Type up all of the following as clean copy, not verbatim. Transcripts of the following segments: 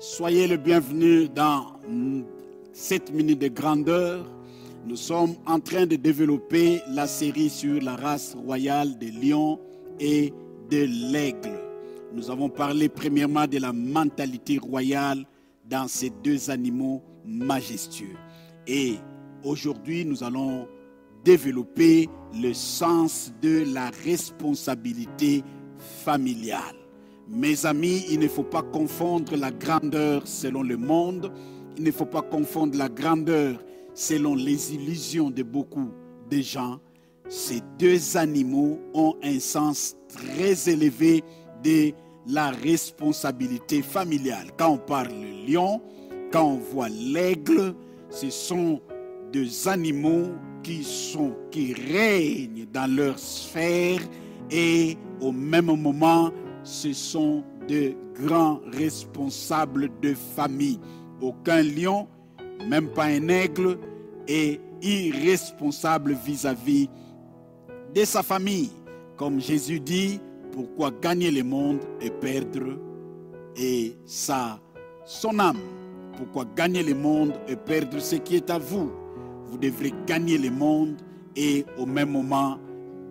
Soyez le bienvenu dans 7 minutes de grandeur. Nous sommes en train de développer la série sur la race royale des lions et de l'aigle. Nous avons parlé premièrement de la mentalité royale dans ces deux animaux majestueux. Et aujourd'hui, nous allons développer le sens de la responsabilité familiale. Mes amis, il ne faut pas confondre la grandeur selon le monde. Il ne faut pas confondre la grandeur selon les illusions de beaucoup de gens. Ces deux animaux ont un sens très élevé de la responsabilité familiale. Quand on parle du lion, quand on voit l'aigle, ce sont deux animaux qui règnent dans leur sphère et au même moment, ce sont de grands responsables de famille. Aucun lion, même pas un aigle, est irresponsable vis-à-vis de sa famille. Comme Jésus dit, pourquoi gagner le monde et perdre son âme? Pourquoi gagner le monde et perdre ce qui est à vous? Vous devrez gagner le monde et au même moment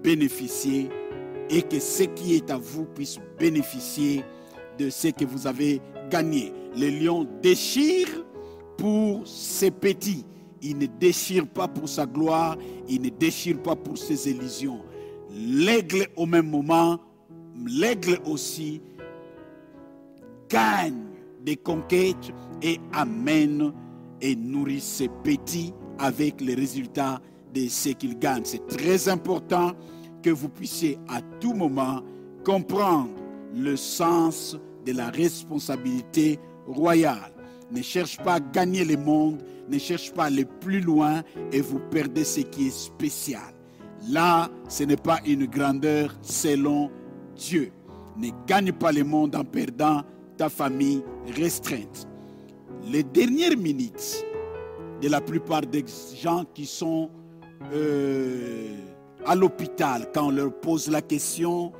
bénéficier, et que ce qui est à vous puisse bénéficier de ce que vous avez gagné. Le lion déchire pour ses petits. Il ne déchire pas pour sa gloire, il ne déchire pas pour ses illusions. L'aigle au même moment, l'aigle aussi gagne des conquêtes et amène et nourrit ses petits avec les résultats de ce qu'il gagne. C'est très important que vous puissiez à tout moment comprendre le sens de la responsabilité royale. Ne cherche pas à gagner le monde, ne cherche pas à aller plus loin et vous perdez ce qui est spécial. Là, ce n'est pas une grandeur selon Dieu. Ne gagne pas le monde en perdant ta famille restreinte. Les dernières minutes de la plupart des gens qui sont à l'hôpital, quand on leur pose la question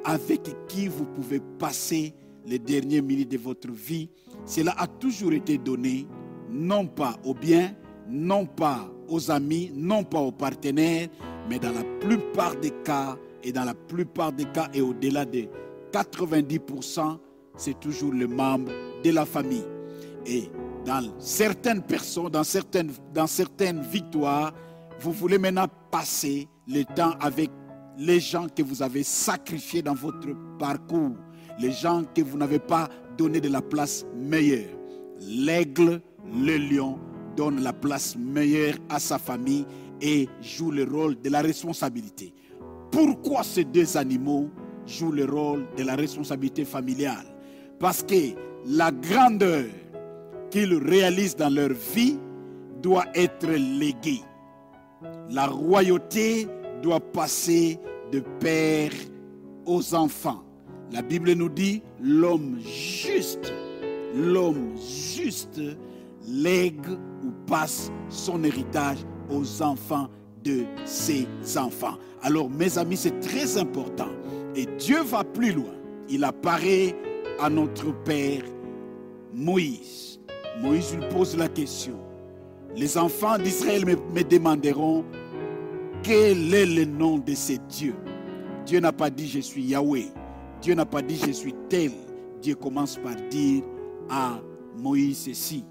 avec qui vous pouvez passer les dernières minutes de votre vie, cela a toujours été donné, non pas aux biens, non pas aux amis, non pas aux partenaires, mais dans la plupart des cas, et au-delà de 90%, c'est toujours le membre de la famille. Et dans certaines personnes, dans certaines victoires, vous voulez maintenant passer le temps avec les gens que vous avez sacrifiés dans votre parcours, les gens que vous n'avez pas donné de la place meilleure. L'aigle, le lion, donne la place meilleure à sa famille et joue le rôle de la responsabilité. Pourquoi ces deux animaux jouent le rôle de la responsabilité familiale? Parce que la grandeur qu'ils réalisent dans leur vie doit être léguée. La royauté doit passer de père aux enfants. La Bible nous dit l'homme juste lègue ou passe son héritage aux enfants de ses enfants. Alors mes amis, c'est très important. Et Dieu va plus loin. Il apparaît à notre père Moïse. Moïse lui pose la question. Les enfants d'Israël me demanderont quel est le nom de ces dieux. Dieu n'a pas dit je suis Yahweh. Dieu n'a pas dit je suis tel. Dieu commence par dire à Moïse ceci.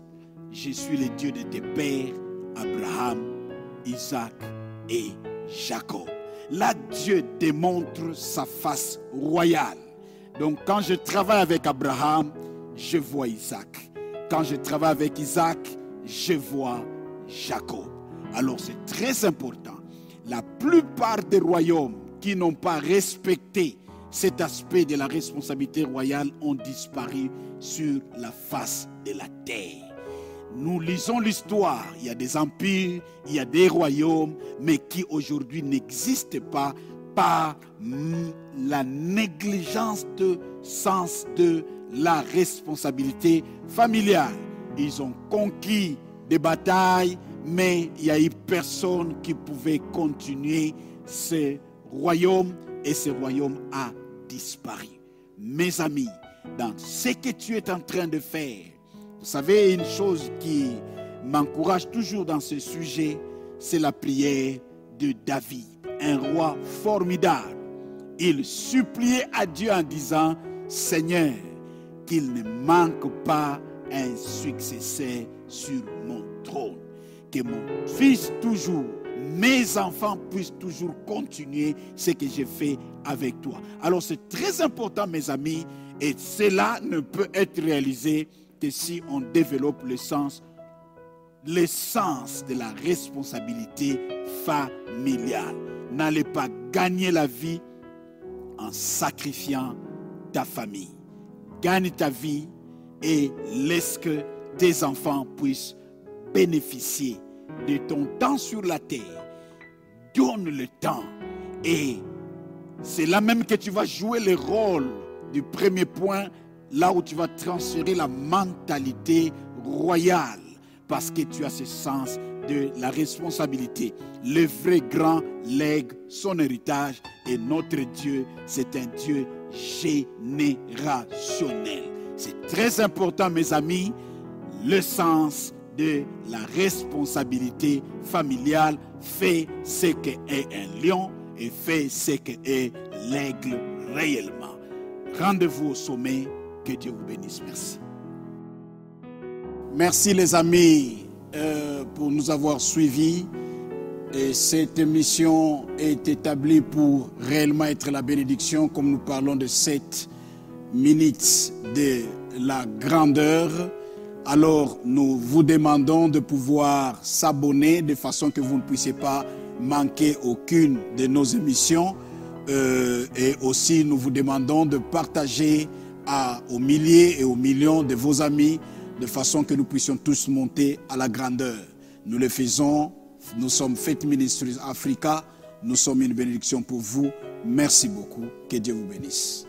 Je suis le Dieu de tes pères, Abraham, Isaac et Jacob. Là, Dieu démontre sa face royale. Donc quand je travaille avec Abraham, je vois Isaac. Quand je travaille avec Isaac, je vois Jacob. Alors c'est très important. La plupart des royaumes qui n'ont pas respecté cet aspect de la responsabilité royale ont disparu sur la face de la terre. Nous lisons l'histoire. Il y a des empires, il y a des royaumes, mais qui aujourd'hui n'existent pas par la négligence de sens de la responsabilité familiale. Ils ont conquis des batailles, mais il n'y a eu personne qui pouvait continuer ce royaume et ce royaume a disparu. Mes amis, dans ce que tu es en train de faire. Vous savez, une chose qui m'encourage toujours dans ce sujet, c'est la prière de David, un roi formidable. Il suppliait à Dieu en disant, Seigneur, qu'il ne manque pas un successeur sur mon trône. Que mon fils toujours, mes enfants puissent toujours continuer ce que j'ai fait avec toi. Alors c'est très important, mes amis, et cela ne peut être réalisé que si on développe l'essence de la responsabilité familiale. N'allez pas gagner la vie en sacrifiant ta famille. Gagne ta vie et laisse que tes enfants puissent bénéficier de ton temps sur la terre. Donne le temps et c'est là même que tu vas jouer le rôle du premier point, là où tu vas transférer la mentalité royale parce que tu as ce sens de la responsabilité. Le vrai grand lègue son héritage et notre Dieu, c'est un Dieu générationnel. C'est très important, mes amis, le sens de la responsabilité familiale. Fait ce qu'est un lion et fait ce qu'est l'aigle réellement. Rendez-vous au sommet. Que Dieu vous bénisse. Merci. Merci les amis pour nous avoir suivis. Et cette émission est établie pour réellement être la bénédiction, comme nous parlons de 7 minutes de la grandeur. Alors nous vous demandons de pouvoir s'abonner de façon que vous ne puissiez pas manquer aucune de nos émissions. Et aussi nous vous demandons de partager aux milliers et aux millions de vos amis de façon que nous puissions tous monter à la grandeur. Nous le faisons, nous sommes Faith Ministries Africa, nous sommes une bénédiction pour vous. Merci beaucoup, que Dieu vous bénisse.